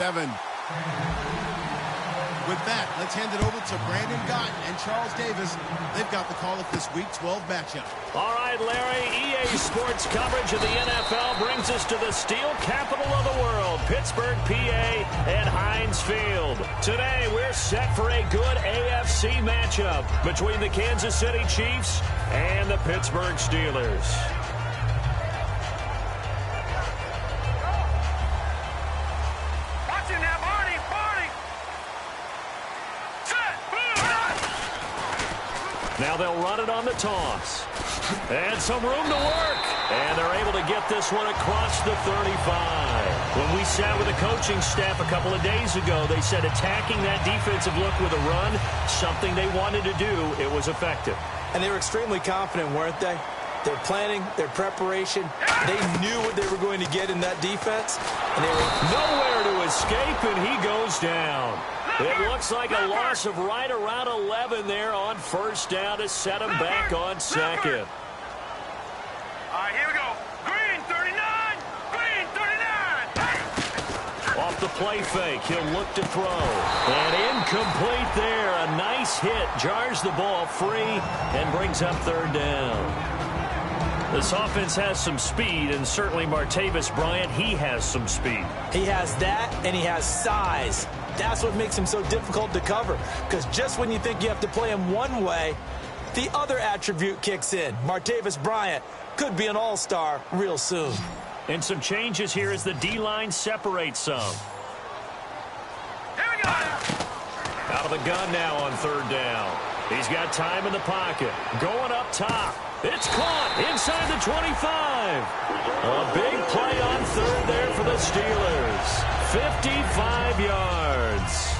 7. With that, let's hand it over to Brandon Gott and Charles Davis. They've got the call of this Week 12 matchup. All right, Larry, EA Sports coverage of the NFL brings us to the steel capital of the world, Pittsburgh, PA, and Heinz Field. Today, we're set for a good AFC matchup between the Kansas City Chiefs and the Pittsburgh Steelers. Now they'll run it on the toss. And some room to work. And they're able to get this one across the 35. When we sat with the coaching staff a couple of days ago, they said attacking that defensive look with a run, something they wanted to do, it was effective. And they were extremely confident, weren't they? Their planning, their preparation, they knew what they were going to get in that defense. And they were nowhere to escape, and he goes down. It looks like a loss of right around 11 there on first down to set him back on second. All right, here we go. Green 39. Green 39. Off the play fake, he'll look to throw. And incomplete there. A nice hit. Jars the ball free and brings up third down. This offense has some speed, and certainly Martavis Bryant, he has some speed. He has that, and he has size. That's what makes him so difficult to cover, because just when you think you have to play him one way, the other attribute kicks in. Martavis Bryant could be an all-star real soon. And some changes here as the D-line separates some. Here we go. Out of the gun now on third down. He's got time in the pocket. Going up top. It's caught inside the 25. A big play on third there for the Steelers. 55 yards.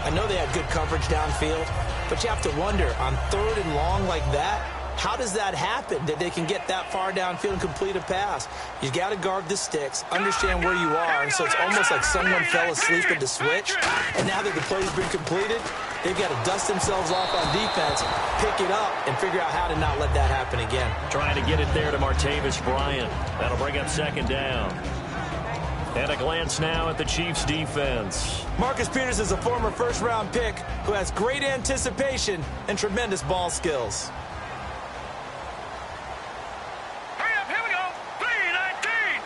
I know they had good coverage downfield, but you have to wonder, on third and long like that, how does that happen that they can get that far downfield and complete a pass? You got to guard the sticks, understand where you are, and so it's almost like someone fell asleep at the switch, and now that the play's been completed, they've got to dust themselves off on defense, pick it up, and figure out how to not let that happen again. Trying to get it there to Martavis Bryant. That'll bring up second down. And a glance now at the Chiefs' defense. Marcus Peters is a former first-round pick who has great anticipation and tremendous ball skills. Hurry up, here we go. 319.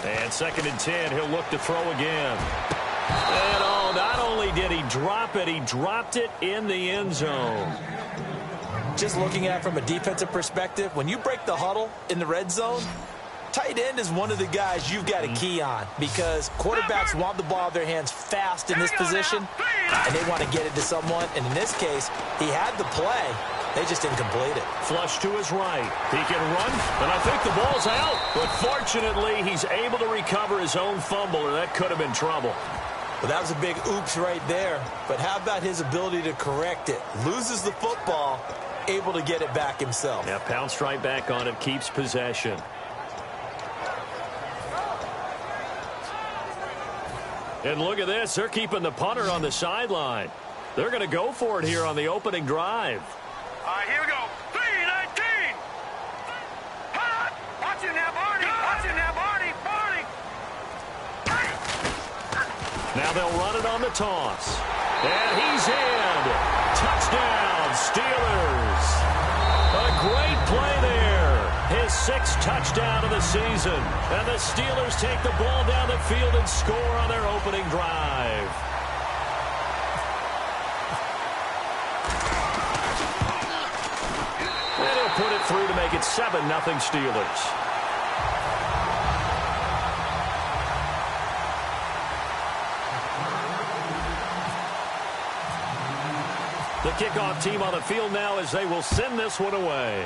319. And second and 10, he'll look to throw again. And not only did he drop it, he dropped it in the end zone. Just looking at it from a defensive perspective, when you break the huddle in the red zone, tight end is one of the guys you've got to key on, because quarterbacks want the ball out of their hands fast in this position, and they want to get it to someone. And in this case, he had the play. They just didn't complete it. Flush to his right. He can run, and I think the ball's out. But fortunately, he's able to recover his own fumble, or that could have been trouble. Well, that was a big oops right there. But how about his ability to correct it? Loses the football, able to get it back himself. Yeah, pounced right back on it, keeps possession. And look at this. They're keeping the punter on the sideline. They're going to go for it here on the opening drive. All right, here we go. 319. Watch it now, Barney. Watch it now, Barney. Barney. Now they'll run it on the toss. And he's in. Touchdown, Steelers. A great play there. His 6th touchdown of the season. And the Steelers take the ball down the field and score on their opening drive. And he'll put it through to make it 7-0 Steelers. The kickoff team on the field now as they will send this one away.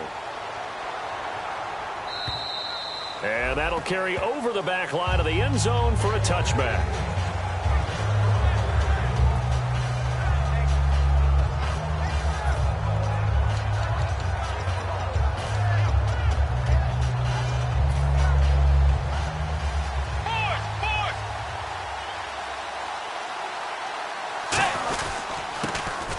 And that'll carry over the back line of the end zone for a touchback.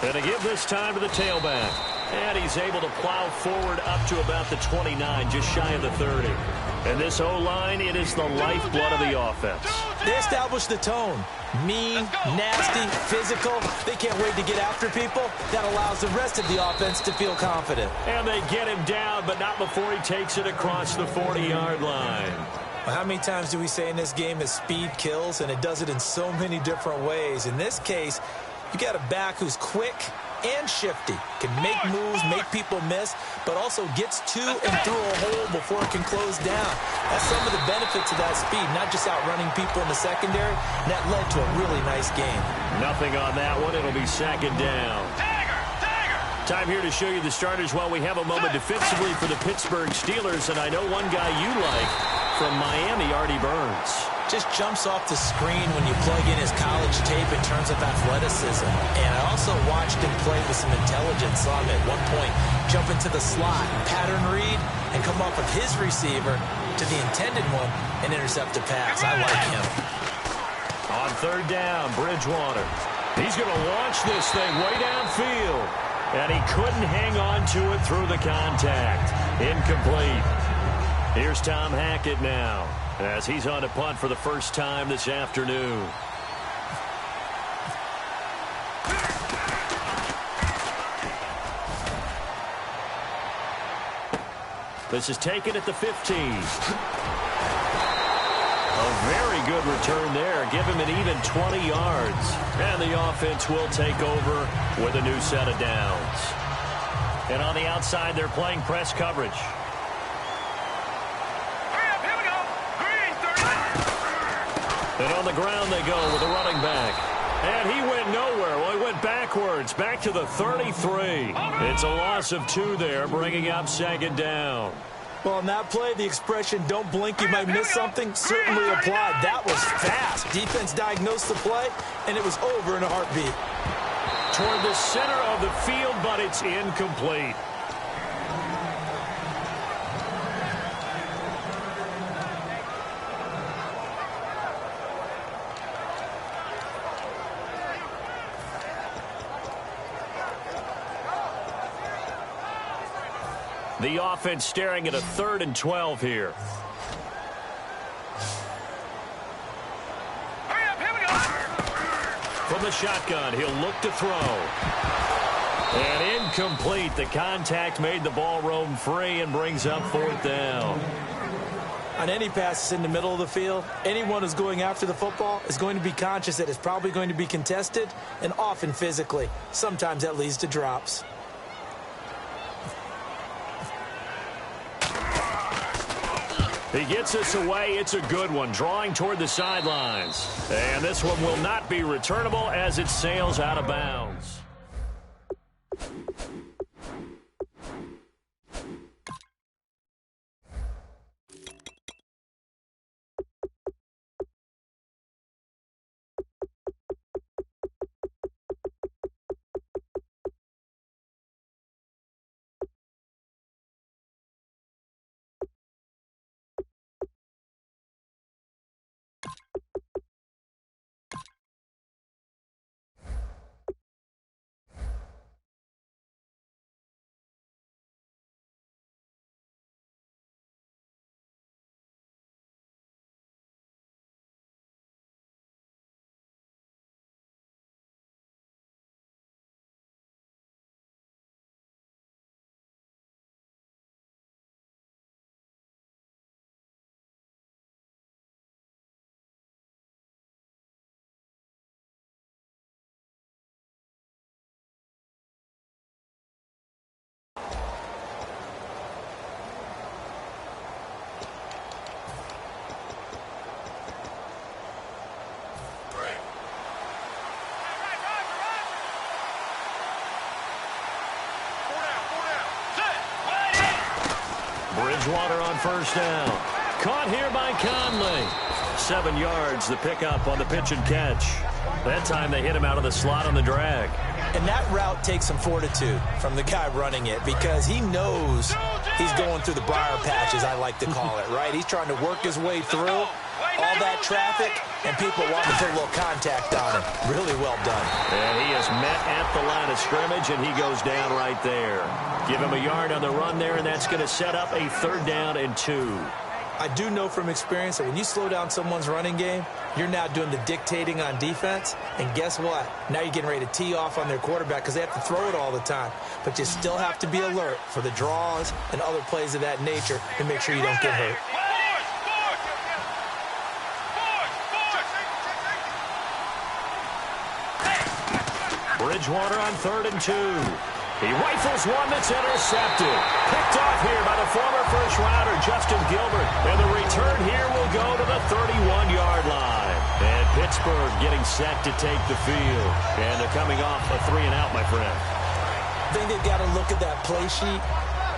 And to give this time to the tailback. And he's able to plow forward up to about the 29, just shy of the 30. And this O-line, it is the lifeblood of the offense. They establish the tone. Mean, nasty, physical. They can't wait to get after people. That allows the rest of the offense to feel confident. And they get him down, but not before he takes it across the 40-yard line. Well, how many times do we say in this game that speed kills, and it does it in so many different ways? In this case, you got a back who's quick and shifty, can make moves, make people miss, but also gets to and through a hole before it can close down. That's some of the benefits of that speed, not just outrunning people in the secondary, and that led to a really nice game. Nothing on that one. It'll be second down. Time here to show you the starters while we have a moment defensively for the Pittsburgh Steelers, and I know one guy you like from Miami, Artie Burns. Just jumps off the screen when you plug in his college tape in terms of athleticism. And I also watched him play with some intelligence. Saw him at one point jump into the slot, pattern read, and come off of his receiver to the intended one and intercept a pass. I like him. On third down, Bridgewater. He's going to launch this thing way downfield. And he couldn't hang on to it through the contact. Incomplete. Here's Tom Hackett now, as he's on to punt for the first time this afternoon. This is taken at the 15. A very good return there. Give him an even 20 yards. And the offense will take over with a new set of downs. And on the outside, they're playing press coverage. And on the ground they go with a running back. And he went nowhere. Well, he went backwards, back to the 33. It's a loss of 2 there, bringing up second down. Well, on that play, the expression, don't blink, you might miss something, certainly applied. That was fast. Defense diagnosed the play, and it was over in a heartbeat. Toward the center of the field, but it's incomplete. The offense staring at a 3rd and 12 here. From the shotgun, he'll look to throw. And incomplete. The contact made the ball roam free and brings up 4th down. On any passes in the middle of the field, anyone who's going after the football is going to be conscious that it's probably going to be contested, and often physically. Sometimes that leads to drops. He gets this away. It's a good one, drawing toward the sidelines. And this one will not be returnable as it sails out of bounds. Bridgewater on first down. Caught here by Conley. 7 yards, the pickup on the pitch and catch. That time they hit him out of the slot on the drag. And that route takes some fortitude from the guy running it because he knows he's going through the briar patch, as I like to call it, right? He's trying to work his way through all that traffic, and people want to put a little contact on him. Really well done. And he is met at the line of scrimmage, and he goes down right there. Give him a yard on the run there, and that's going to set up a 3rd down and 2. I do know from experience that when you slow down someone's running game, you're now doing the dictating on defense. And guess what? Now you're getting ready to tee off on their quarterback because they have to throw it all the time. But you still have to be alert for the draws and other plays of that nature to make sure you don't get hurt. Bridgewater on 3rd and 2. He rifles one that's intercepted. Picked off here by the former first-rounder, Justin Gilbert. And the return here will go to the 31-yard line. And Pittsburgh getting set to take the field. And they're coming off a 3-and-out, my friend. I think they've got to look at that play sheet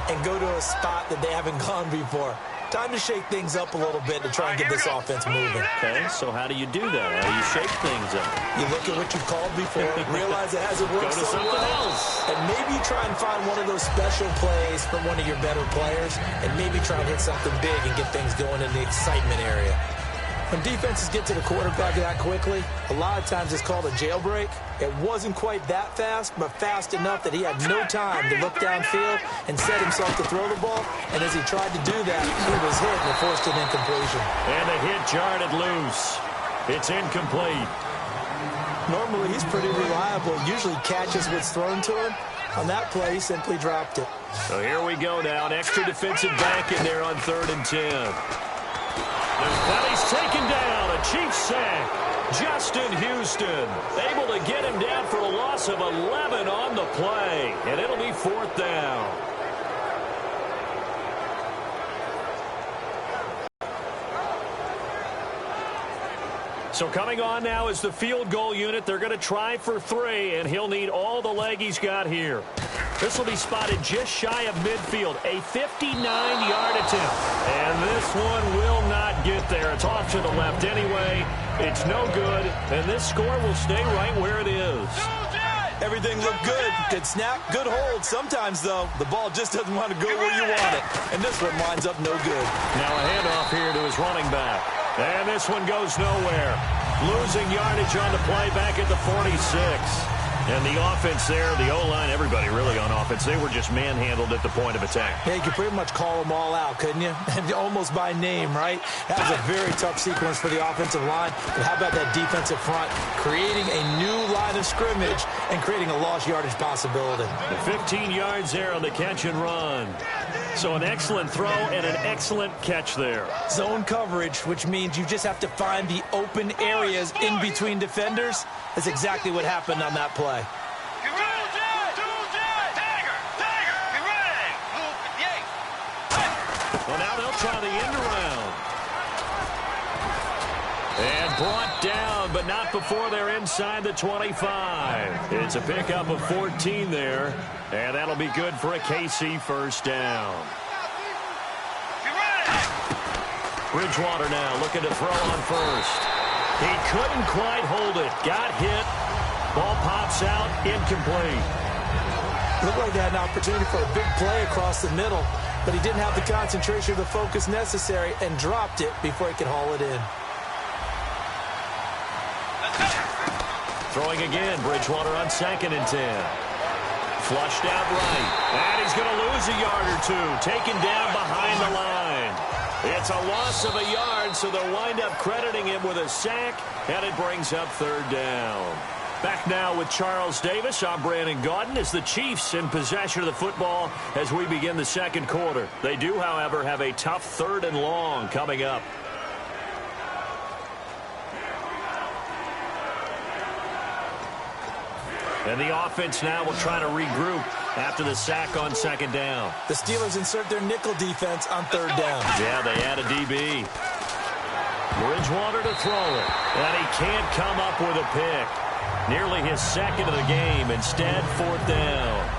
and go to a spot that they haven't gone before. Time to shake things up a little bit to try and get this offense moving. Okay, so how do you do that? How do you shake things up? You look at what you've called before, realize it hasn't worked Go to so something well, else. and maybe you try and find one of those special plays from one of your better players, and maybe try and hit something big and get things going in the excitement area. When defenses get to the quarterback that quickly, a lot of times it's called a jailbreak. It wasn't quite that fast, but fast enough that he had no time to look downfield and set himself to throw the ball. And as he tried to do that, he was hit and forced an incompletion. And the hit jarred it loose. It's incomplete. Normally, he's pretty reliable. Usually catches what's thrown to him. On that play, he simply dropped it. So here we go now. An extra defensive back in there on 3rd and 10. But he's taken down. A Chiefs sack. Justin Houston able to get him down for a loss of 11 on the play. And it'll be 4th down. So coming on now is the field goal unit. They're going to try for 3, and he'll need all the leg he's got here. This will be spotted just shy of midfield, a 59-yard attempt. And this one will not get there. It's off to the left anyway. It's no good, and this score will stay right where it is. Everything looked good. Good snap, good hold. Sometimes, though, the ball just doesn't want to go where you want it. And this one winds up no good. Now a handoff here to his running back. And this one goes nowhere. Losing yardage on the play back at the 46. And the offense there, the O-line, everybody really on offense, they were just manhandled at the point of attack. Yeah, you could pretty much call them all out, couldn't you? Almost by name, right? That was a very tough sequence for the offensive line. But how about that defensive front? Creating a new line of scrimmage and creating a lost yardage possibility. 15 yards there on the catch and run. So an excellent throw and an excellent catch there. Zone coverage, which means you just have to find the open areas in between defenders. That's exactly what happened on that play. Well, now they'll try the end around. And brought down, but not before they're inside the 25. It's a pickup of 14 there, and that'll be good for a KC first down. Bridgewater now looking to throw on first. He couldn't quite hold it. Got hit. Ball pops out. Incomplete. Looked like they had an opportunity for a big play across the middle, but he didn't have the concentration or the focus necessary and dropped it before he could haul it in. Throwing again, Bridgewater on 2nd and 10. Flushed out right. And he's going to lose a yard or two. Taken down behind the line. It's a loss of a yard, so they'll wind up crediting him with a sack, and it brings up 3rd down. Back now with Charles Davis. I'm Brandon Gaudin as the Chiefs in possession of the football as we begin the 2nd quarter. They do, however, have a tough 3rd and long coming up. And the offense now will try to regroup after the sack on 2nd down. The Steelers insert their nickel defense on 3rd down. Yeah, they add a DB. Bridgewater to throw it. And he can't come up with a pick. Nearly his 2nd of the game. Instead, 4th down.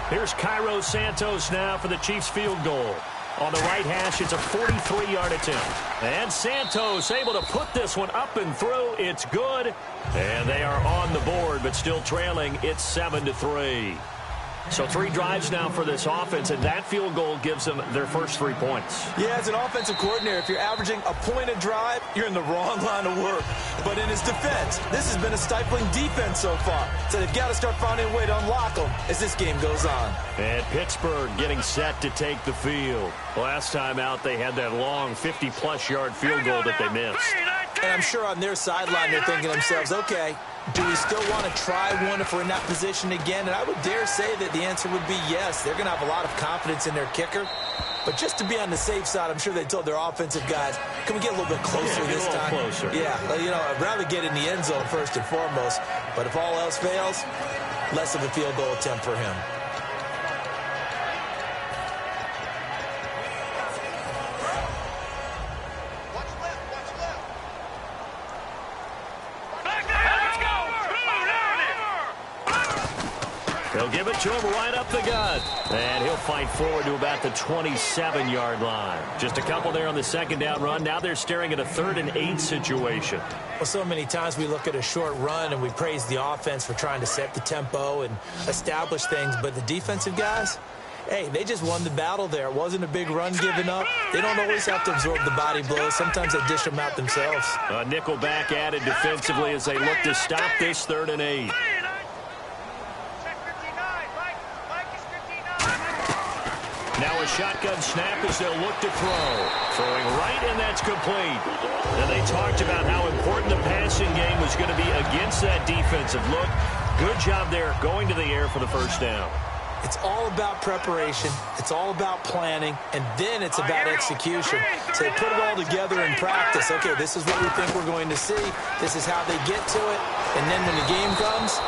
Here's Cairo Santos now for the Chiefs field goal. On the right hash, it's a 43-yard attempt. And Santos able to put this one up and through. It's good. And they are on the board, but still trailing. It's 7-3. So 3 drives now for this offense, and that field goal gives them their first 3 points. Yeah, as an offensive coordinator, if you're averaging a point a drive, you're in the wrong line of work. But in his defense, this has been a stifling defense so far. So they've got to start finding a way to unlock them as this game goes on. And Pittsburgh getting set to take the field. Last time out, they had that long 50-plus yard field goal that they missed. And I'm sure on their sideline, they're thinking to themselves, okay, do we still want to try one if we're in that position again? And I would dare say that the answer would be yes. They're going to have a lot of confidence in their kicker. But just to be on the safe side, I'm sure they told their offensive guys, can we get a little bit closer this time? Closer. Yeah, you know, I'd rather get in the end zone first and foremost. But if all else fails, less of a field goal attempt for him. They'll give it to him right up the gut. And he'll fight forward to about the 27-yard line. Just a couple there on the second down run. Now they're staring at a 3rd and 8 situation. Well, so many times we look at a short run and we praise the offense for trying to set the tempo and establish things. But the defensive guys, hey, they just won the battle there. It wasn't a big run given up. They don't always have to absorb the body blows. Sometimes they dish them out themselves. A nickel back added defensively as they look to stop this 3rd and 8. Now a shotgun snap as they'll look to throw. Throwing right, and that's complete. And they talked about how important the passing game was going to be against that defensive look. Good job there going to the air for the first down. It's all about preparation. It's all about planning. And then it's about execution. So they put it all together in practice. Okay, this is what we think we're going to see. This is how they get to it. And then when the game comes,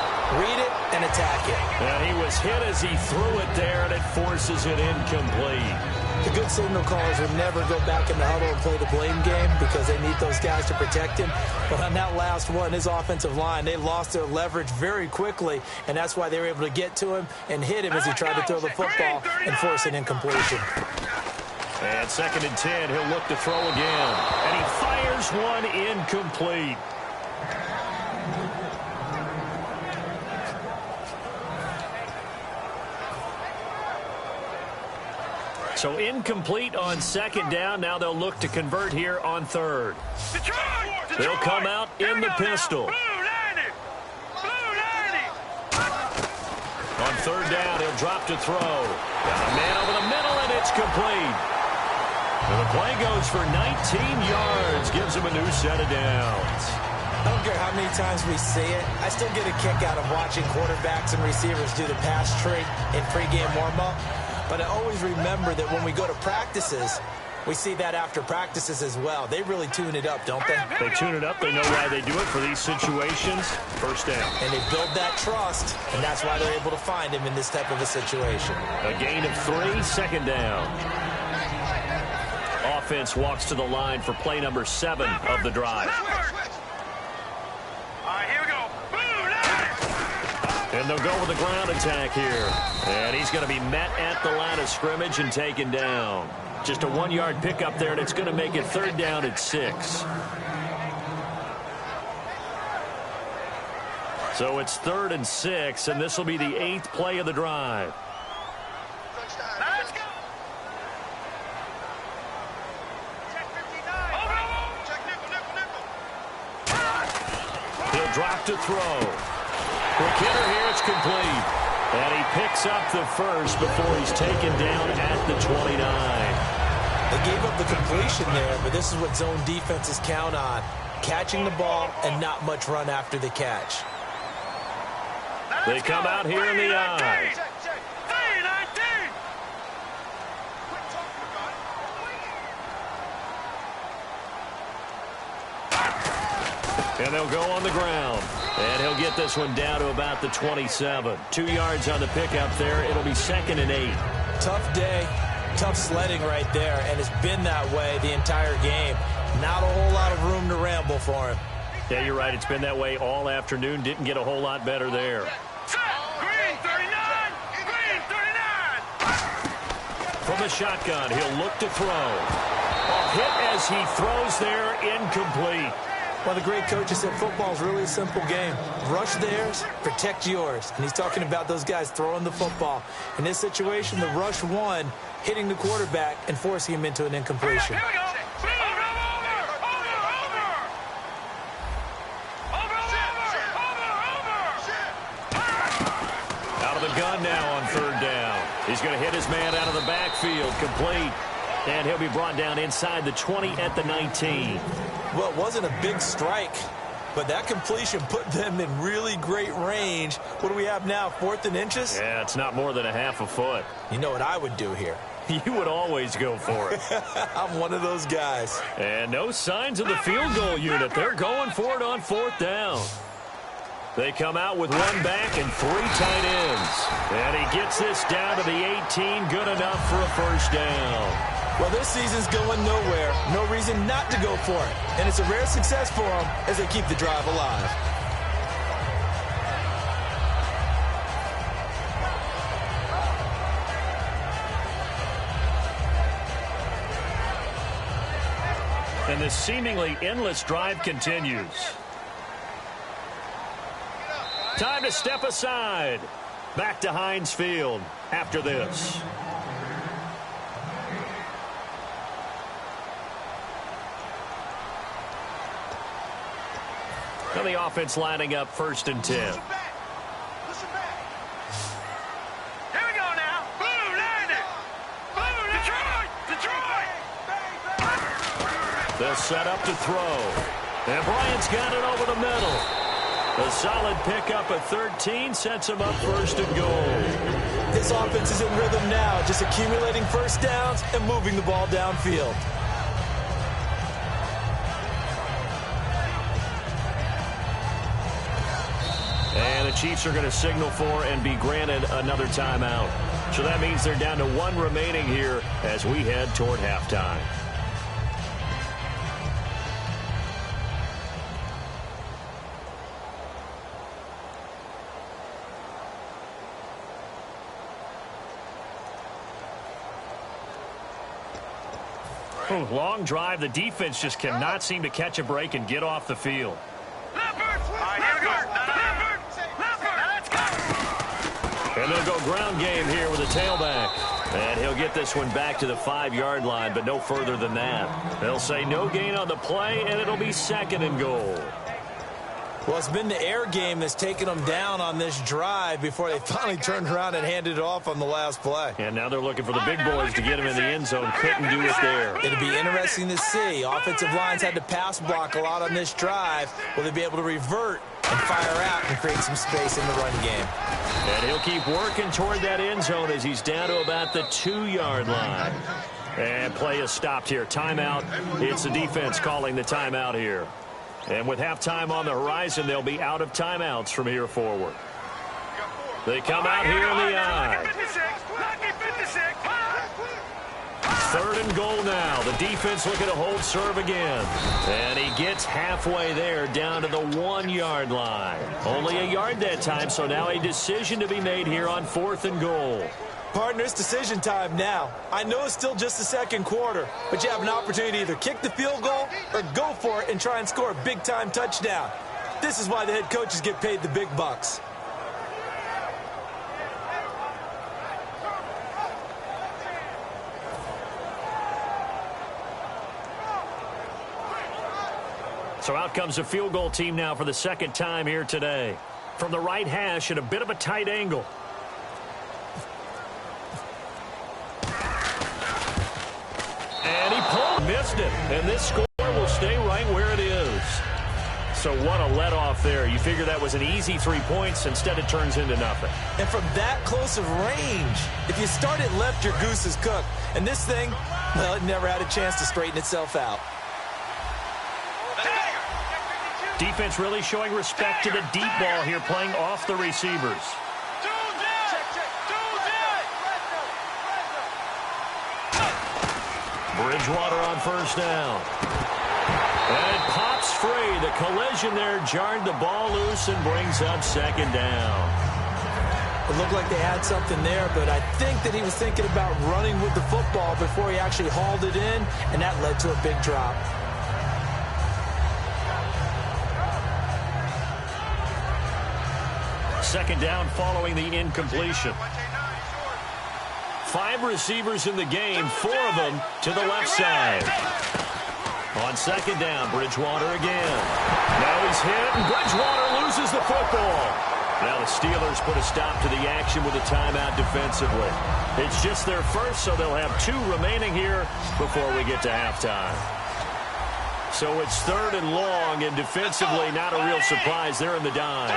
read it and attack it. And he was hit as he threw it there, and it forces it incomplete. The good signal callers would never go back in the huddle and play the blame game because they need those guys to protect him. But on that last one, his offensive line, they lost their leverage very quickly, and that's why they were able to get to him and hit him as he tried to throw the football and force an incompletion. And 2nd and 10, he'll look to throw again. And he fires one incomplete. So incomplete on 2nd down. Now they'll look to convert here on 3rd. They'll come out in the pistol. On 3rd down, he'll drop to throw. Got a man over the middle, and it's complete. And the play goes for 19 yards. Gives him a new set of downs. I don't care how many times we see it. I still get a kick out of watching quarterbacks and receivers do the pass trick in pregame warm-up. But I always remember that when we go to practices, we see that after practices as well. They really tune it up, don't they? They tune it up. They know why they do it for these situations. First down. And they build that trust, and that's why they're able to find him in this type of a situation. A gain of 3, 2nd down. Offense walks to the line for play number 7 of the drive. And they'll go with the ground attack here. And he's going to be met at the line of scrimmage and taken down. Just a 1-yard pickup there, and it's going to make it 3rd down at 6. So it's 3rd and 6, and this will be the 8th play of the drive. Let's go. He'll drop to throw. Quick hitter here, it's complete. And he picks up the first before he's taken down at the 29. They gave up the completion there, but this is what zone defenses count on. Catching the ball and not much run after the catch. They come out here in the eye. And they'll go on the ground. And he'll get this one down to about the 27. 2 yards on the pickup there. It'll be 2nd and 8. Tough day, tough sledding right there, and it's been that way the entire game. Not a whole lot of room to ramble for him. Yeah, you're right. It's been that way all afternoon. Didn't get a whole lot better there. Green 39! Green 39! From the shotgun, he'll look to throw. A hit as he throws there, incomplete. Well, the great coaches said football is really a simple game. Rush theirs, protect yours. And he's talking about those guys throwing the football. In this situation, the rush won, hitting the quarterback and forcing him into an incompletion. Here we go. Out of the gun now on third down. He's going to hit his man out of the backfield, complete. And he'll be brought down inside the 20 at the 19. Well, it wasn't a big strike, but that completion put them in really great range. What do we have now, 4th and inches? Yeah, it's not more than a half a foot. You know what I would do here? You would always go for it. I'm one of those guys. And no signs of the field goal unit. They're going for it on 4th down. They come out with one back and 3 tight ends. And he gets this down to the 18, good enough for a first down. Well, this season's going nowhere. No reason not to go for it. And it's a rare success for them as they keep the drive alive. And this seemingly endless drive continues. Time to step aside. Back to Heinz Field after this. Now the offense lining up 1st and 10. Here we go now. Blue, land it. Blue, Detroit. They'll set up to throw. And Bryant's got it over the middle. A solid pickup at 13 sets him up 1st and goal. This offense is in rhythm now, just accumulating first downs and moving the ball downfield. And the Chiefs are going to signal for and be granted another timeout. So that means they're down to 1 remaining here as we head toward halftime. Oh, long drive. The defense just cannot seem to catch a break and get off the field. And they'll go ground game here with a tailback. And he'll get this one back to the 5-yard line, but no further than that. They'll say no gain on the play, and it'll be 2nd and goal. Well, it's been the air game that's taken them down on this drive before they finally turned around and handed it off on the last play. And now they're looking for the big boys to get him in the end zone. Couldn't do it there. It'll be interesting to see. Offensive lines had to pass block a lot on this drive. Will they be able to revert and fire out and create some space in the run game? And he'll keep working toward that end zone as he's down to about the 2-yard line. And play is stopped here. Timeout. It's the defense calling the timeout here. And with halftime on the horizon, they'll be out of timeouts from here forward. They come out here in the I. 3rd and goal now. The defense looking to hold serve again. And he gets halfway there down to the 1-yard line. Only a yard that time, so now a decision to be made here on 4th and goal. Partner, it's decision time now. I know it's still just the 2nd quarter, but you have an opportunity to either kick the field goal or go for it and try and score a big-time touchdown. This is why the head coaches get paid the big bucks. So out comes the field goal team now for the 2nd time here today. From the right hash at a bit of a tight angle. And he pulled, missed it. And this score will stay right where it is. So what a let-off there. You figure that was an easy 3 points. Instead, it turns into nothing. And from that close of range, if you start it left, your goose is cooked. And this thing, well, it never had a chance to straighten itself out. Defense really showing respect to the deep ball here, playing off the receivers. Bridgewater on 1st down. And it pops free. The collision there jarred the ball loose and brings up 2nd down. It looked like they had something there, but I think that he was thinking about running with the football before he actually hauled it in, and that led to a big drop. Second down following the incompletion. 5 receivers in the game, 4 of them to the left side. On second down, Bridgewater again. Now he's hit, and Bridgewater loses the football. Now the Steelers put a stop to the action with a timeout defensively. It's just their first, so they'll have 2 remaining here before we get to halftime. So it's 3rd and long, and defensively, not a real surprise. They're in the dime.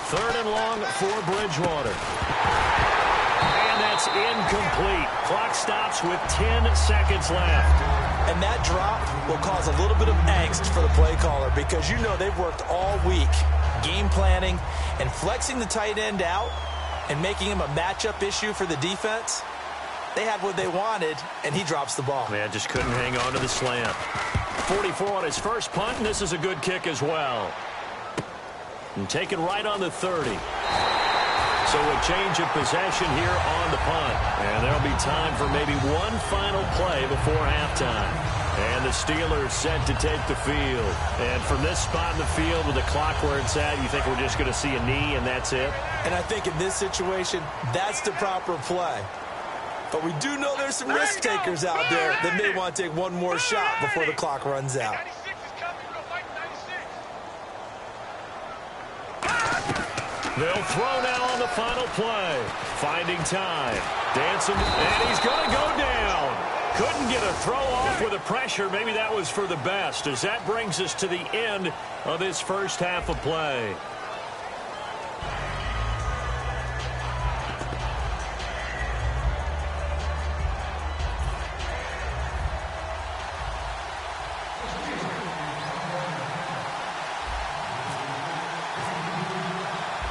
3rd and long for Bridgewater. And that's incomplete. Clock stops with 10 seconds left. And that drop will cause a little bit of angst for the play caller because you know they've worked all week game planning and flexing the tight end out and making him a matchup issue for the defense. They had what they wanted, and he drops the ball. Man, just couldn't hang on to the slant. 44 on his first punt, and this is a good kick as well. And taken right on the 30. So a change of possession here on the punt. And there'll be time for maybe one final play before halftime. And the Steelers set to take the field. And from this spot in the field with the clock where it's at, you think we're just going to see a knee and that's it? And I think in this situation, that's the proper play. But we do know there's some risk takers out there that may want to take one more shot before the clock runs out. They'll throw now on the final play. Finding time. Dancing, and he's going to go down. Couldn't get a throw off with the pressure. Maybe that was for the best, as that brings us to the end of this first half of play.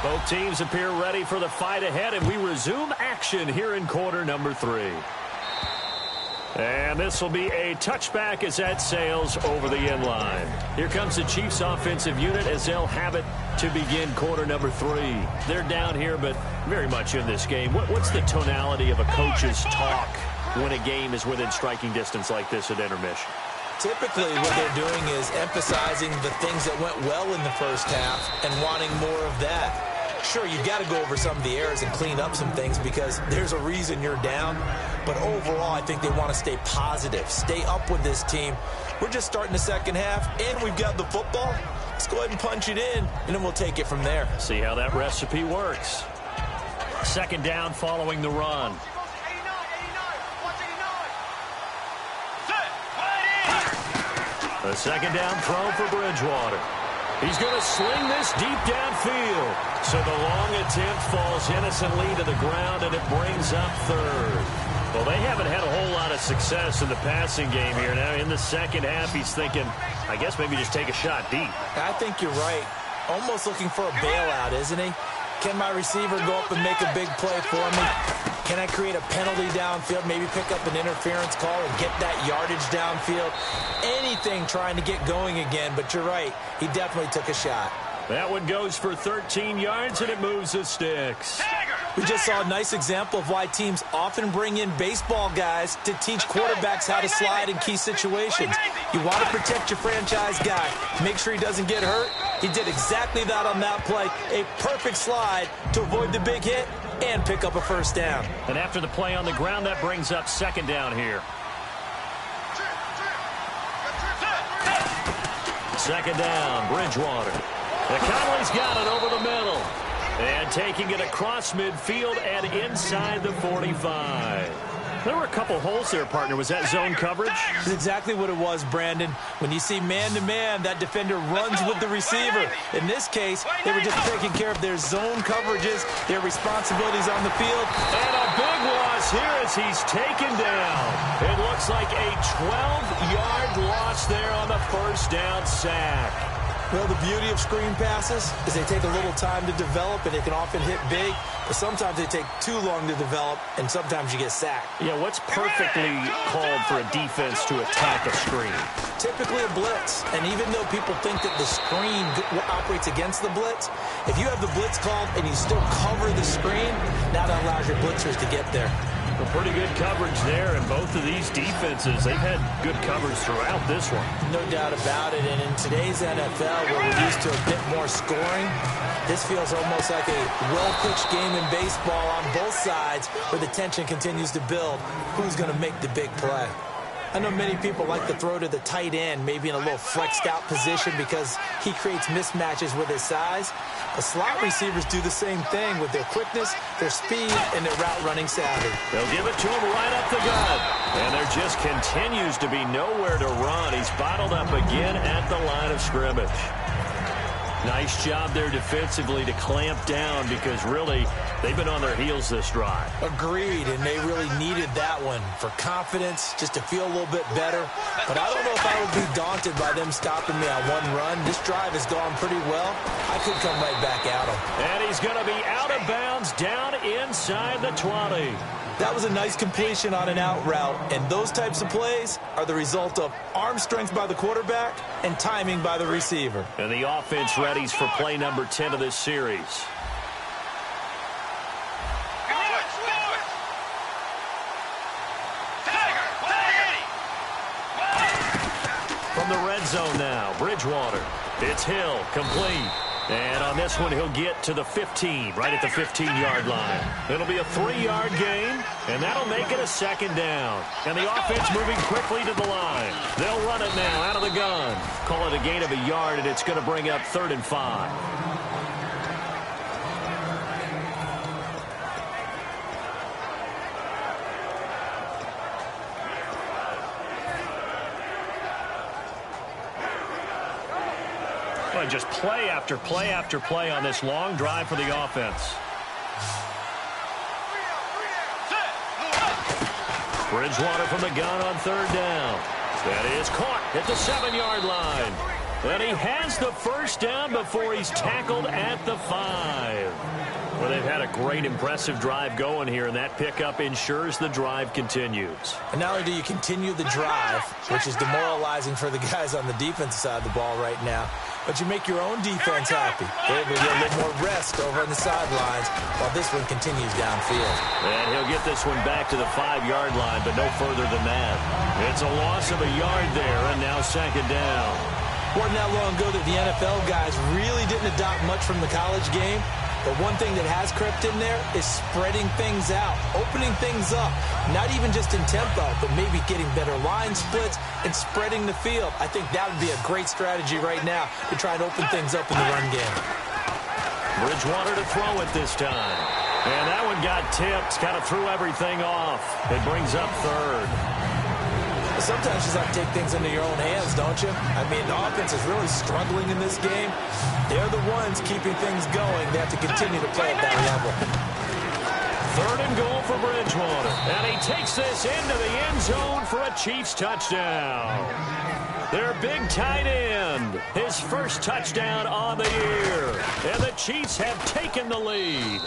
Both teams appear ready for the fight ahead, and we resume action here in quarter number 3. And this will be a touchback as that sails over the end line. Here comes the Chiefs offensive unit as they'll have it to begin quarter number 3. They're down here, but very much in this game. What's the tonality of a coach's talk when a game is within striking distance like this at intermission? Typically, what they're doing is emphasizing the things that went well in the first half and wanting more of that. Sure, you've got to go over some of the errors and clean up some things because there's a reason you're down. But overall, I think they want to stay positive, stay up with this team. We're just starting the second half, and we've got the football. Let's go ahead and punch it in, and then we'll take it from there. See how that recipe works. Second down following the run. A second down throw for Bridgewater. He's going to sling this deep downfield. So the long attempt falls innocently to the ground, and it brings up 3rd. Well, they haven't had a whole lot of success in the passing game here. Now, in the second half, he's thinking, I guess maybe just take a shot deep. I think you're right. Almost looking for a bailout, isn't he? Can my receiver go up and make a big play for me? Can I create a penalty downfield, maybe pick up an interference call and get that yardage downfield? Anything trying to get going again, but you're right. He definitely took a shot. That one goes for 13 yards, and it moves the sticks. We just saw a nice example of why teams often bring in baseball guys to teach quarterbacks how to slide in key situations. You want to protect your franchise guy. Make sure he doesn't get hurt. He did exactly that on that play. A perfect slide to avoid the big hit and pick up a first down. And after the play on the ground, that brings up second down here. Second down, Bridgewater. The Conley's got it over the middle. And taking it across midfield and inside the 45. There were a couple holes there, partner. Was that zone coverage? That's exactly what it was, Brandon. When you see man-to-man, that defender runs with the receiver. In this case, they were just taking care of their zone coverages, their responsibilities on the field. And a big loss here as he's taken down. It looks like a 12-yard loss there on the first down sack. Well, the beauty of screen passes is they take a little time to develop, and they can often hit big, but sometimes they take too long to develop, and sometimes you get sacked. Yeah, what's perfectly called for a defense to attack a screen? Typically a blitz, and even though people think that the screen operates against the blitz, if you have the blitz called and you still cover the screen, now that allows your blitzers to get there. Well, pretty good coverage there, and both of these defenses, they've had good coverage throughout this one. No doubt about it, and in today's NFL, where we're used to a bit more scoring, this feels almost like a well-pitched game in baseball on both sides where the tension continues to build. Who's going to make the big play? I know many people like to throw to the tight end, maybe in a little flexed out position because he creates mismatches with his size. But slot receivers do the same thing with their quickness, their speed, and their route running savvy. They'll give it to him right up the gut. And there just continues to be nowhere to run. He's bottled up again at the line of scrimmage. Nice job there defensively to clamp down because really they've been on their heels this drive. Agreed, and they really needed that one for confidence, just to feel a little bit better. But I don't know if I would be daunted by them stopping me on one run. This drive has gone pretty well. I could come right back at him. And he's going to be out of bounds down inside the 20. That was a nice completion on an out route, and those types of plays are the result of arm strength by the quarterback and timing by the receiver. And the offense readies for play number 10 of this series. From the red zone now, Bridgewater. It's Hill, complete. And on this one, he'll get to the 15, right at the 15-yard line. It'll be a 3-yard gain, and that'll make it a second down. And the offense moving quickly to the line. They'll run it now out of the gun. Call it a gain of a yard, and it's going to bring up 3rd and 5. And just play after play after play on this long drive for the offense. Bridgewater from the gun on 3rd down. That is caught at the 7-yard line. And he has the first down before he's tackled at the 5. Well, they've had a great, impressive drive going here, and that pickup ensures the drive continues. And not only do you continue the drive, which is demoralizing for the guys on the defensive side of the ball right now, but you make your own defense happy. They're able to get a little more rest over on the sidelines while this one continues downfield. And he'll get this one back to the 5-yard line, but no further than that. It's a loss of a yard there, and now 2nd down. Wasn't that long ago that the NFL guys really didn't adopt much from the college game. But one thing that has crept in there is spreading things out, opening things up, not even just in tempo, but maybe getting better line splits and spreading the field. I think that would be a great strategy right now to try and open things up in the run game. Bridgewater to throw it this time. And that one got tipped, kind of threw everything off. It brings up 3rd. Sometimes you just have to take things into your own hands, don't you? I mean, the offense is really struggling in this game. They're the ones keeping things going. They have to continue to play at that level. 3rd and goal for Bridgewater. And he takes this into the end zone for a Chiefs touchdown. Their big tight end, his first touchdown on the year. And the Chiefs have taken the lead.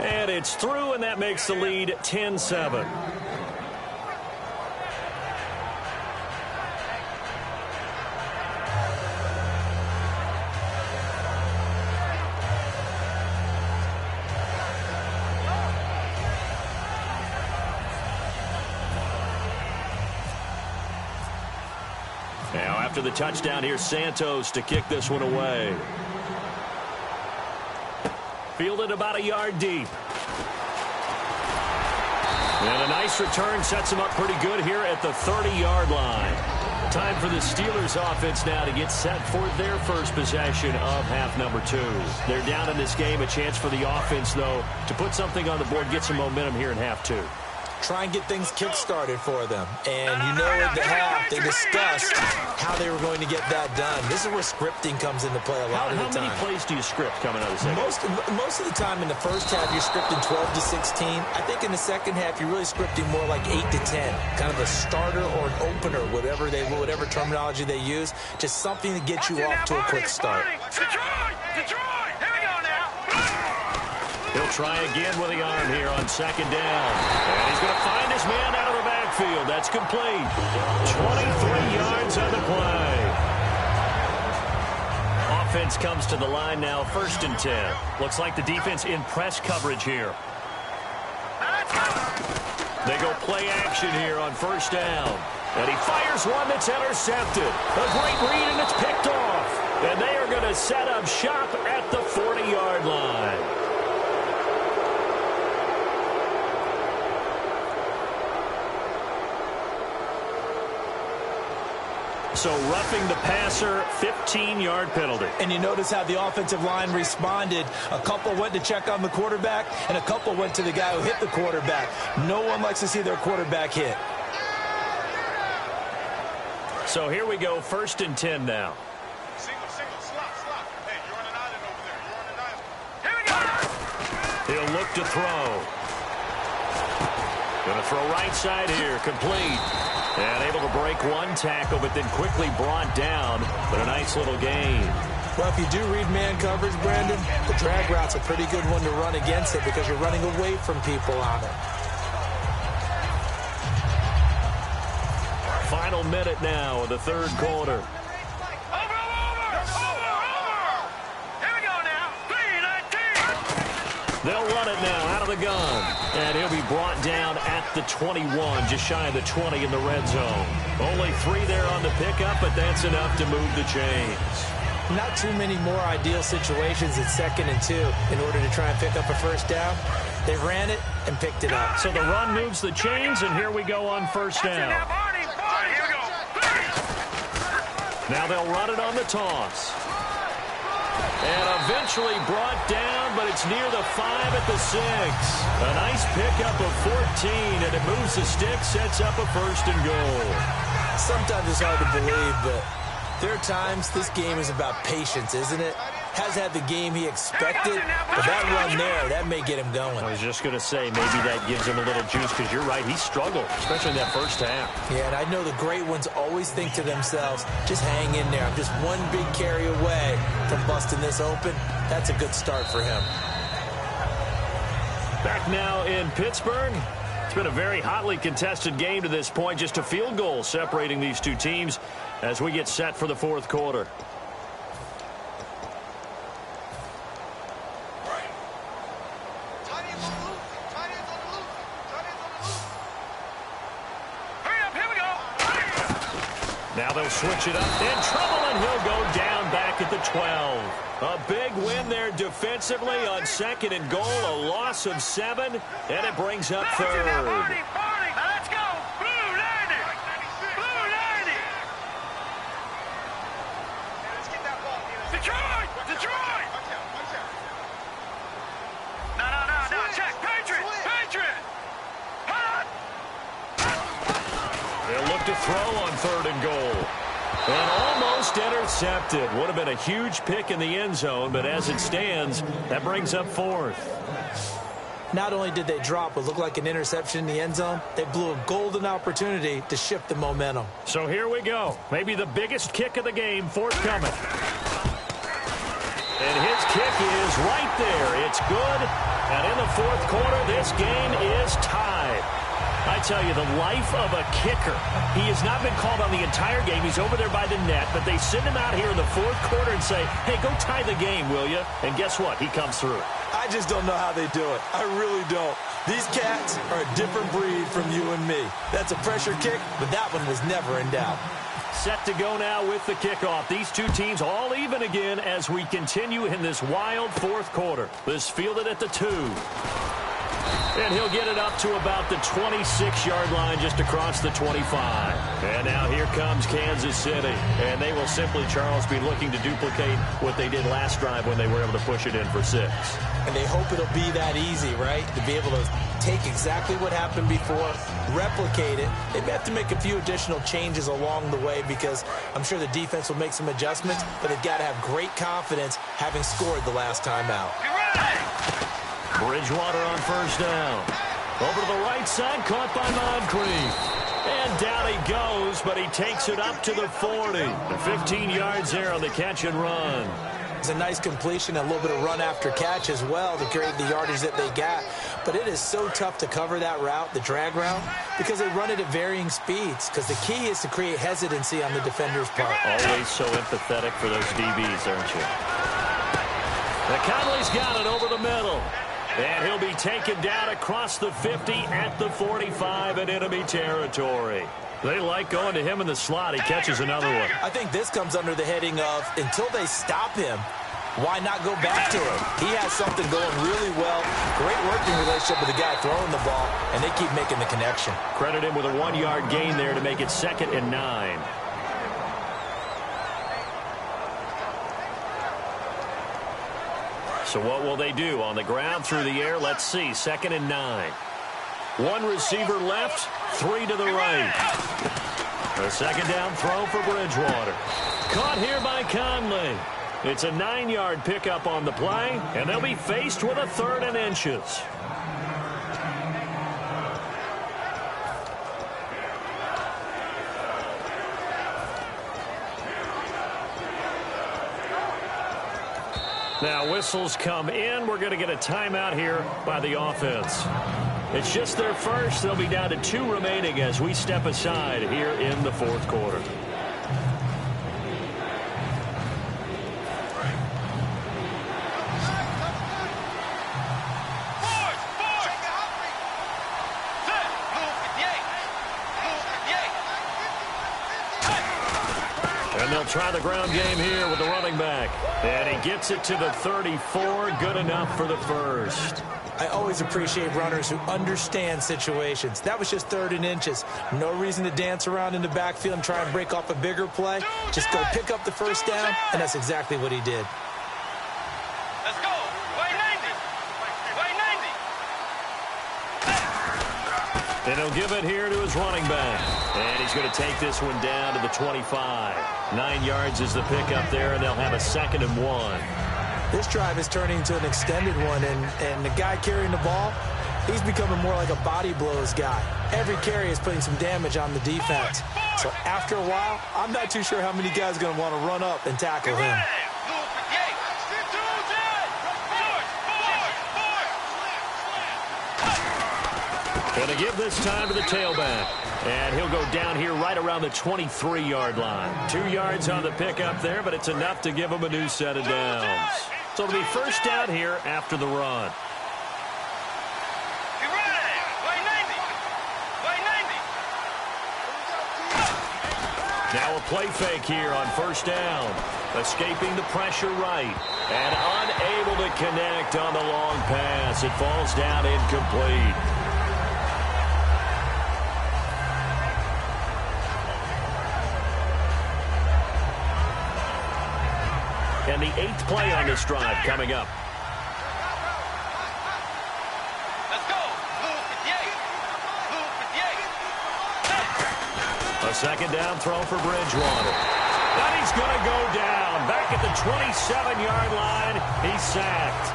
And it's through, and that makes the lead 10-7. Now, after the touchdown, here's Santos to kick this one away. Fielded about a yard deep. And a nice return sets him up pretty good here at the 30-yard line. Time for the Steelers offense now to get set for their first possession of half number 2. They're down in this game. A chance for the offense, though, to put something on the board, get some momentum here in half 2. try and get things kick-started for them. And you know at the half, they discussed how they were going to get that done. This is where scripting comes into play a lot of the time. How many plays do you script coming out of the second? Most of the time in the first half, you're scripting 12 to 16. I think in the second half, you're really scripting more like 8 to 10. Kind of a starter or an opener, whatever terminology they use. Just something to get you off to a quick start. Detroit! Here we go now! He'll try again with the arm here on second down. And he's going to find his man out of the backfield. That's complete. 23 yards on the play. Offense comes to the line now, 1st and 10. Looks like the defense in press coverage here. They go play action here on 1st down. And he fires one that's intercepted. A great read, and it's picked off. And they are going to set up shop at the 40-yard line. So roughing the passer, 15-yard penalty. And you notice how the offensive line responded. A couple went to check on the quarterback, and a couple went to the guy who hit the quarterback. No one likes to see their quarterback hit. So here we go, 1st and 10 now. Single, slot. Hey, you're on an island over there. You're on an island. Here we go! He'll look to throw. Going to throw right side here, complete. And able to break one tackle, but then quickly brought down. But a nice little gain. Well, if you do read man coverage, Brandon, the drag route's a pretty good one to run against it because you're running away from people on it. Final minute now of the 3rd quarter. Over! Here we go now. 3-19. They'll run it now out of the gun. And he'll be brought down at the 21, just shy of the 20 in the red zone. Only 3 there on the pickup, but that's enough to move the chains. Not too many more ideal situations at 2nd and 2 in order to try and pick up a 1st down. They ran it and picked it up. So the run moves the chains, and here we go on 1st down. All right, here we go. Now they'll run it on the toss. And eventually brought down, but it's near the 5 at the 6. A nice pickup of 14, and it moves the stick, sets up a 1st and goal. Sometimes it's hard to believe, but there are times this game is about patience, isn't it? Has had the game he expected, but that run there, that may get him going. I was just going to say, maybe that gives him a little juice, because you're right, he struggled, especially in that 1st half. Yeah, and I know the great ones always think to themselves, just hang in there. I'm just one big carry away from busting this open. That's a good start for him. Back now in Pittsburgh. It's been a very hotly contested game to this point, just a field goal separating these two teams as we get set for the 4th quarter. Now they'll switch it up. In trouble, and he'll go down back at the 12. A big win there defensively on 2nd and goal. A loss of 7, and it brings up 3rd. Let's go. Blue 90. Blue 90. Let's get that ball. Detroit. No. Check. Patriot. They'll look to throw on 3rd and goal. And almost intercepted. Would have been a huge pick in the end zone, but as it stands, that brings up 4th. Not only did they drop what looked like an interception in the end zone, they blew a golden opportunity to shift the momentum. So here we go. Maybe the biggest kick of the game forthcoming. And his kick is right there. It's good. And in the 4th quarter, this game is tied. I tell you, the life of a kicker. He has not been called on the entire game. He's over there by the net, but they send him out here in the 4th quarter and say, hey, go tie the game, will you? And guess what? He comes through. I just don't know how they do it. I really don't. These cats are a different breed from you and me. That's a pressure kick, but that one was never in doubt. Set to go now with the kickoff. These two teams all even again as we continue in this wild 4th quarter. This fielded at the 2. And he'll get it up to about the 26-yard line, just across the 25. And now here comes Kansas City. And they will simply, Charles, be looking to duplicate what they did last drive when they were able to push it in for 6. And they hope it'll be that easy, right? To be able to take exactly what happened before, replicate it. They may have to make a few additional changes along the way because I'm sure the defense will make some adjustments, but they've got to have great confidence having scored the last time out. Bridgewater on first down. Over to the right side, caught by Moncrief. And down he goes, but he takes it up to the 40. 15 yards there on the catch and run. It's a nice completion, a little bit of run after catch as well to create the yardage that they got. But it is so tough to cover that route, the drag route, because they run it at varying speeds. Because the key is to create hesitancy on the defender's part. Always so empathetic for those DBs, aren't you? The Conley's got it over the middle. And he'll be taken down across the 50 at the 45 in enemy territory. They like going to him in the slot. He catches another one. I think this comes under the heading of, until they stop him, why not go back to him? He has something going really well. Great working relationship with the guy throwing the ball, and they keep making the connection. Credit him with a 1-yard gain there to make it 2nd and 9. So what will they do? On the ground, through the air, let's see. 2nd and 9. 1 receiver left, 3 to the right. A 2nd down throw for Bridgewater. Caught here by Conley. It's a 9-yard pickup on the play, and they'll be faced with a 3rd and inches. Now whistles come in. We're going to get a timeout here by the offense. It's just their first. They'll be down to 2 remaining as we step aside here in the 4th quarter. And they'll try the ground game here with the running back. And he gets it to the 34. Good enough for the first. I always appreciate runners who understand situations. That was just 3rd and inches. No reason to dance around in the backfield and try and break off a bigger play. Just go pick up the first down, and that's exactly what he did. Let's go. Way 90. Way 90. And he'll give it here to his running back. And he's going to take this one down to the 25. 9 yards is the pickup there, and they'll have a 2nd and 1. This drive is turning into an extended one, and the guy carrying the ball, he's becoming more like a body blows guy. Every carry is putting some damage on the defense. So after a while, I'm not too sure how many guys are going to want to run up and tackle him. Going to give this time to the tailback. And he'll go down here right around the 23-yard line. 2 yards on the pickup there, but it's enough to give him a new set of downs. So it'll be first down here after the run. Now a play fake here on first down. Escaping the pressure right. And unable to connect on the long pass. It falls down incomplete. And the 8th play on this drive coming up. Let's go. Move 58. Move 58. A 2nd down throw for Bridgewater. And he's going to go down. Back at the 27-yard line, he's sacked.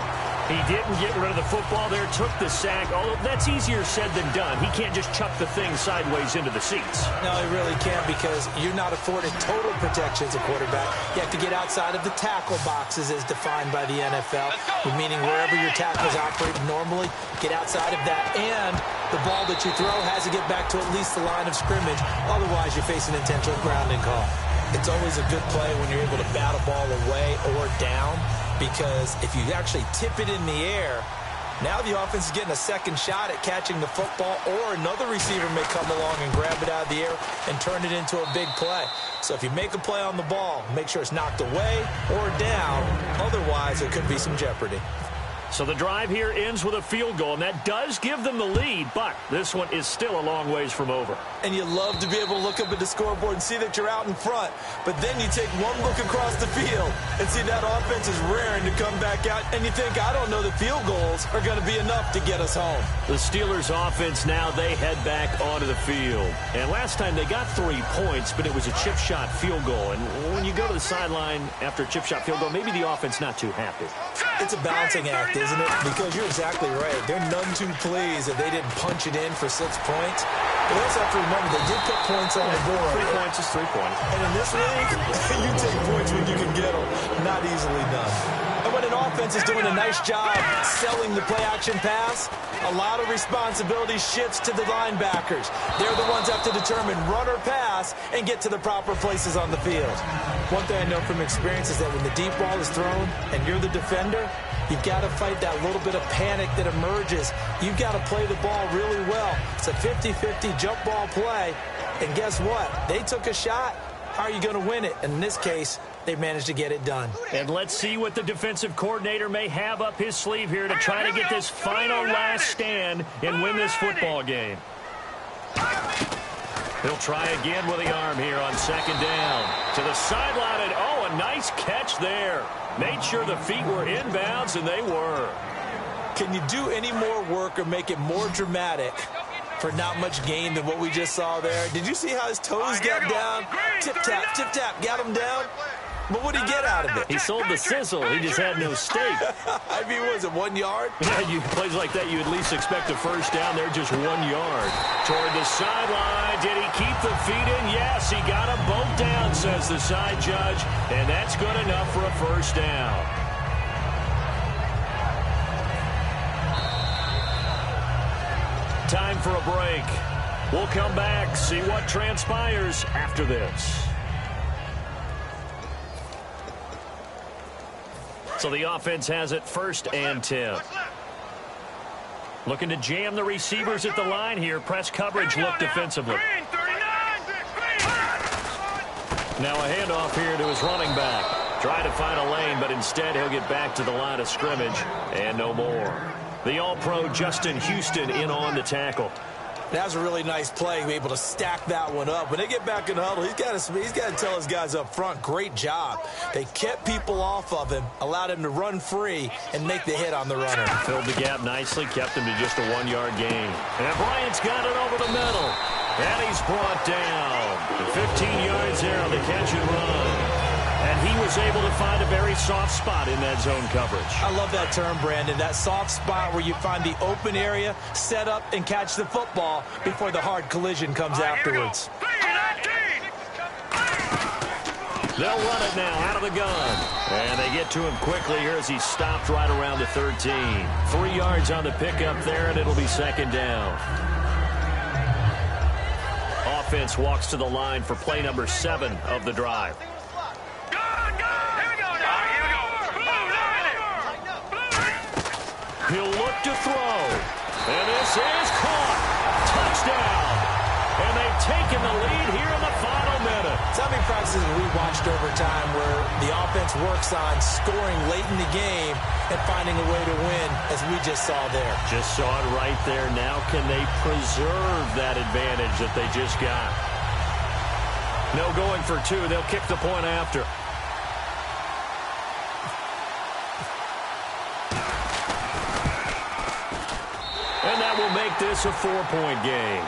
He didn't get rid of the football there, took the sack. Although that's easier said than done. He can't just chuck the thing sideways into the seats. No, he really can't because you're not afforded total protection as a quarterback. You have to get outside of the tackle boxes as defined by the NFL, meaning wherever your tackles operate normally, get outside of that. And the ball that you throw has to get back to at least the line of scrimmage. Otherwise, you're facing intentional grounding call. It's always a good play when you're able to bat a ball away or down, because if you actually tip it in the air, now the offense is getting a second shot at catching the football, or another receiver may come along and grab it out of the air and turn it into a big play. So if you make a play on the ball, make sure it's knocked away or down. Otherwise, there could be some jeopardy. So the drive here ends with a field goal, and that does give them the lead, but this one is still a long ways from over. And you love to be able to look up at the scoreboard and see that you're out in front, but then you take one look across the field and see that offense is raring to come back out, and you think, I don't know, the field goals are going to be enough to get us home. The Steelers offense now, they head back onto the field. And last time they got 3 points, but it was a chip shot field goal. And when you go to the sideline after a chip shot field goal, maybe the offense not too happy. It's a balancing act, isn't it? Because you're exactly right. They're none too pleased that they didn't punch it in for 6 points. But also have to remember, they did put points on the board. 3 points is 3 points. And in this league, you take points when you can get them. Not easily done. And when an offense is doing a nice job selling the play-action pass, a lot of responsibility shifts to the linebackers. They're the ones that have to determine run or pass and get to the proper places on the field. One thing I know from experience is that when the deep ball is thrown and you're the defender, you've got to fight that little bit of panic that emerges. You've got to play the ball really well. It's a 50-50 jump ball play. And guess what? They took a shot. How are you going to win it? And in this case, they managed to get it done. And let's see what the defensive coordinator may have up his sleeve here to try to get this final last stand and win this football game. He'll try again with the arm here on 2nd down. To the sideline, and oh, a nice catch there. Made sure the feet were inbounds, and they were. Can you do any more work or make it more dramatic for not much gain than what we just saw there? Did you see how his toes got down? Tip-tap, got him down. But what did he get out of it? He sold the sizzle. He just had no steak. I mean, was it 1 yard? Yeah, plays like that, you at least expect a first down. They're just 1 yard. Toward the sideline. Did he keep the feet in? Yes, he got them both down, says the side judge. And that's good enough for a first down. Time for a break. We'll come back, see what transpires after this. So the offense has it 1st and 10. Looking to jam the receivers at the line here. Press coverage look defensively. Now a handoff here to his running back. Try to find a lane, but instead he'll get back to the line of scrimmage and no more. The All-Pro Justin Houston in on the tackle. That was a really nice play, be able to stack that one up. When they get back in the huddle, he's got to tell his guys up front, great job. They kept people off of him, allowed him to run free, and make the hit on the runner. Filled the gap nicely, kept him to just a 1 yard gain. And Bryant's got it over the middle. And he's brought down. 15 yards there on the catch and run. And he was able to find a very soft spot in that zone coverage. I love that term, Brandon. That soft spot where you find the open area, set up, and catch the football before the hard collision comes afterwards. They'll run it now out of the gun. And they get to him quickly here as he stopped right around the 13. 3 yards on the pickup there, and it'll be 2nd down. Offense walks to the line for play number 7 of the drive. He'll look to throw. And this is caught. Touchdown. And they've taken the lead here in the final minute. So many practices we watched over time where the offense works on scoring late in the game and finding a way to win, as we just saw there. Just saw it right there. Now can they preserve that advantage that they just got? No going for 2. They'll kick the point after. And that will make this a 4-point game.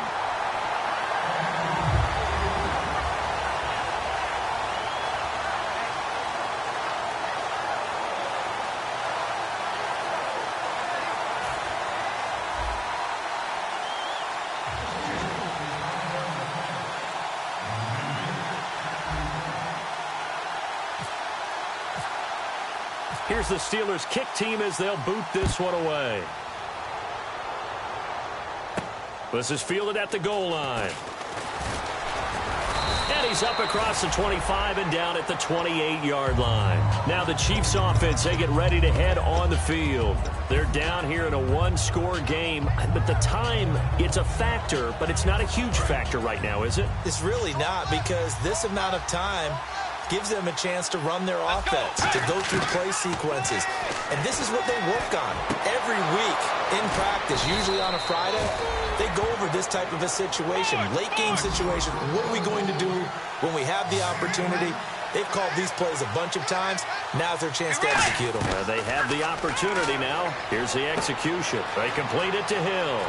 Here's the Steelers kick team as they'll boot this one away. This is fielded at the goal line. And he's up across the 25 and down at the 28-yard line. Now the Chiefs offense, they get ready to head on the field. They're down here in a 1-score game, but the time, it's a factor, but it's not a huge factor right now, is it? It's really not, because this amount of time, gives them a chance to run their offense, to go through play sequences. And this is what they work on every week in practice, usually on a Friday. They go over this type of a situation, late game situation. What are we going to do when we have the opportunity? They've called these plays a bunch of times. Now's their chance to execute them. They have the opportunity now. Here's the execution. They complete it to Hill.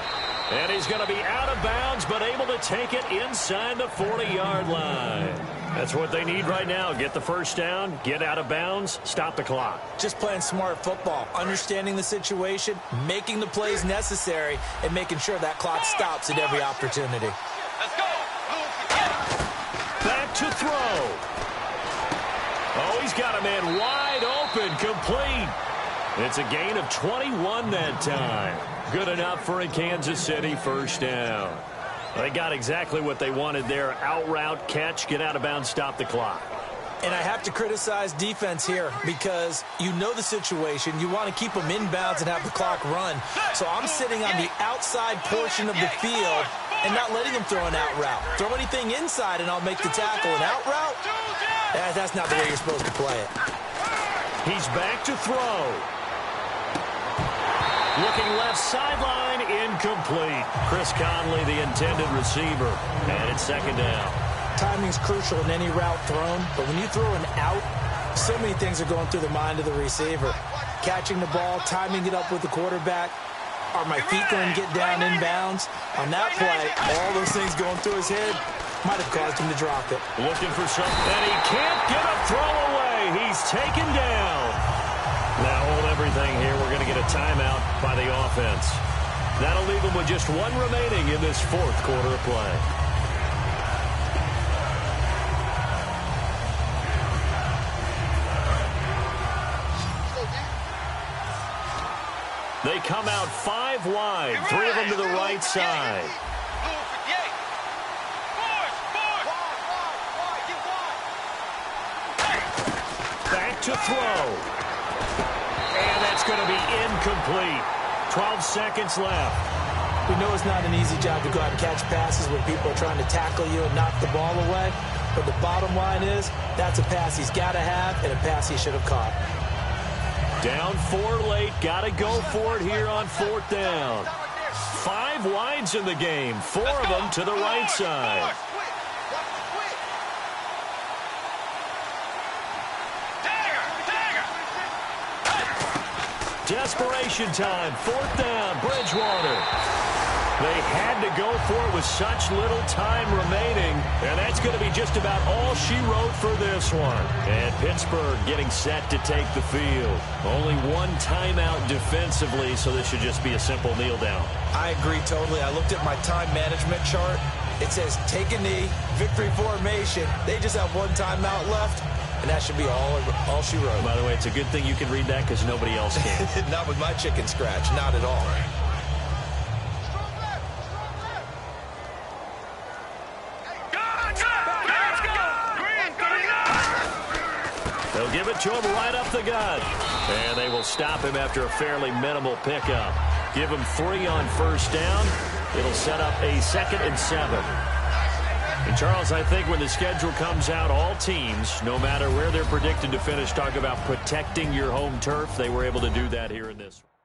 And he's going to be out of bounds, but able to take it inside the 40-yard line. That's what they need right now. Get the first down, get out of bounds, stop the clock. Just playing smart football, understanding the situation, making the plays necessary, and making sure that clock stops at every opportunity. Let's go. Back to throw. Oh, he's got a man wide open, complete. It's a gain of 21 that time. Good enough for a Kansas City first down. They got exactly what they wanted there. Out route, catch, get out of bounds, stop the clock. And I have to criticize defense here because you know the situation. You want to keep them inbounds and have the clock run. So I'm sitting on the outside portion of the field and not letting them throw an out route. Throw anything inside and I'll make the tackle. An out route? That's not the way you're supposed to play it. He's back to throw. Looking left sideline, incomplete. Chris Conley, the intended receiver. And it's second down. Timing's crucial in any route thrown, but when you throw an out, so many things are going through the mind of the receiver. Catching the ball, timing it up with the quarterback. Are my feet going to get down inbounds? On that play, all those things going through his head might have caused him to drop it. Looking for something, and he can't get a throw away. He's taken down. Now hold everything here. We're going to get a timeout by the offense. That'll leave them with just one remaining in this fourth quarter of play. They come out 5 wide, 3 of them to the right side. Back to throw. And that's going to be incomplete. 12 seconds left. We know it's not an easy job to go out and catch passes when people are trying to tackle you and knock the ball away. But the bottom line is that's a pass he's got to have and a pass he should have caught. Down 4 late. Got to go for it here on 4th down. 5 wides in the game. 4 of them to the right side. Desperation time. 4th down. Bridgewater. They had to go for it with such little time remaining. And that's going to be just about all she wrote for this one. And Pittsburgh getting set to take the field. Only 1 timeout defensively, so this should just be a simple kneel down. I agree totally. I looked at my time management chart. It says take a knee, victory formation. They just have 1 timeout left. And that should be all she wrote. By the way, it's a good thing you can read that because nobody else can. Not with my chicken scratch. Not at all. They'll give it to him right up the gut. And they will stop him after a fairly minimal pickup. Give him 3 on first down. It'll set up a 2nd and 7. And Charles, I think when the schedule comes out, all teams, no matter where they're predicted to finish, talk about protecting your home turf. They were able to do that here in this one.